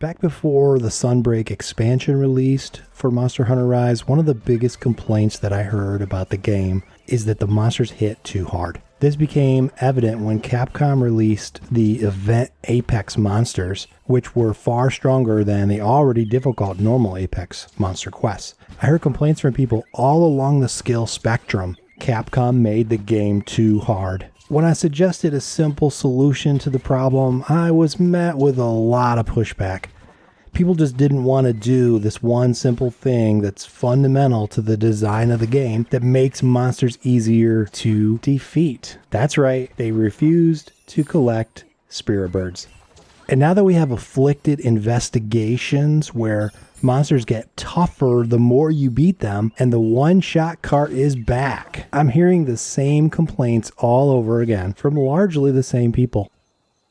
Back before the Sunbreak expansion released for Monster Hunter Rise, one of the biggest complaints that I heard about the game is that the monsters hit too hard. This became evident when Capcom released the event Apex monsters, which were far stronger than the already difficult normal Apex monster quests. I heard complaints from people all along the skill spectrum. Capcom made the game too hard. When I suggested a simple solution to the problem, I was met with a lot of pushback. People just didn't want to do this one simple thing that's fundamental to the design of the game that makes monsters easier to defeat. That's right, they refused to collect Spiribirds. And now that we have afflicted investigations where monsters get tougher the more you beat them, and the one-shot cart is back, I'm hearing the same complaints all over again from largely the same people.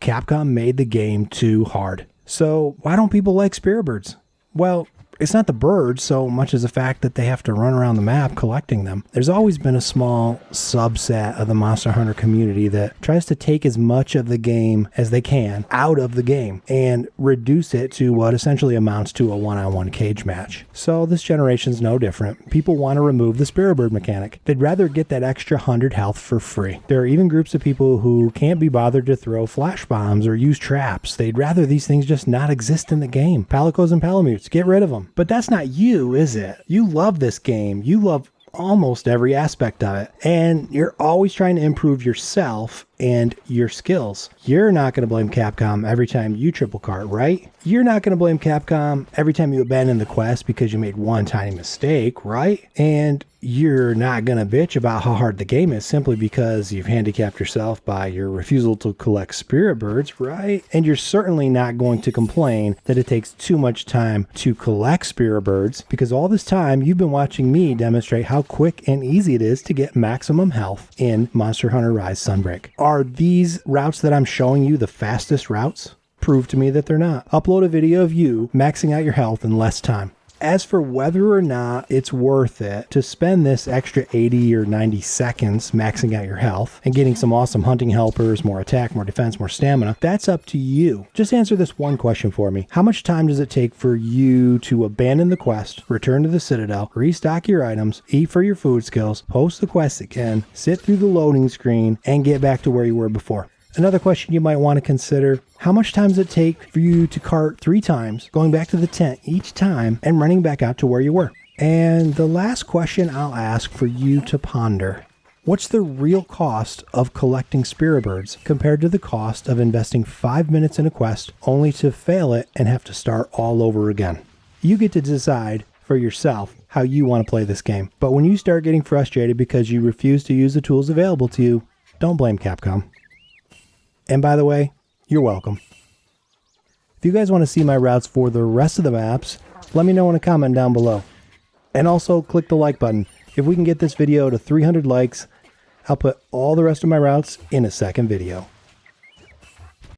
Capcom made the game too hard. So why don't people like Spiribirds? Well, it's not the birds so much as the fact that they have to run around the map collecting them. There's always been a small subset of the Monster Hunter community that tries to take as much of the game as they can out of the game and reduce it to what essentially amounts to a one-on-one cage match. So this generation's no different. People want to remove the Spiribird mechanic. They'd rather get that extra 100 health for free. There are even groups of people who can't be bothered to throw flash bombs or use traps. They'd rather these things just not exist in the game. Palicos and Palamutes, get rid of them. But that's not you, is it? You love this game. You love almost every aspect of it. And you're always trying to improve yourself and your skills. You're not going to blame Capcom every time you triple cart, right? You're not going to blame Capcom every time you abandon the quest because you made one tiny mistake, right? And you're not going to bitch about how hard the game is simply because you've handicapped yourself by your refusal to collect Spiribirds, right? And you're certainly not going to complain that it takes too much time to collect Spiribirds because all this time you've been watching me demonstrate how quick and easy it is to get maximum health in Monster Hunter Rise Sunbreak. Are these routes that I'm showing you the fastest routes? Prove to me that they're not. Upload a video of you maxing out your health in less time. As for whether or not it's worth it to spend this extra 80 or 90 seconds maxing out your health and getting some awesome hunting helpers, more attack, more defense, more stamina, that's up to you. Just answer this one question for me. How much time does it take for you to abandon the quest, return to the Citadel, restock your items, eat for your food skills, post the quest again, sit through the loading screen, and get back to where you were before? Another question you might want to consider, how much time does it take for you to cart 3 times, going back to the tent each time, and running back out to where you were? And the last question I'll ask for you to ponder, what's the real cost of collecting Spiribirds compared to the cost of investing 5 minutes in a quest only to fail it and have to start all over again? You get to decide for yourself how you want to play this game. But when you start getting frustrated because you refuse to use the tools available to you, don't blame Capcom. And by the way, you're welcome. If you guys want to see my routes for the rest of the maps, let me know in a comment down below. And also click the like button. If we can get this video to 300 likes, I'll put all the rest of my routes in a second video.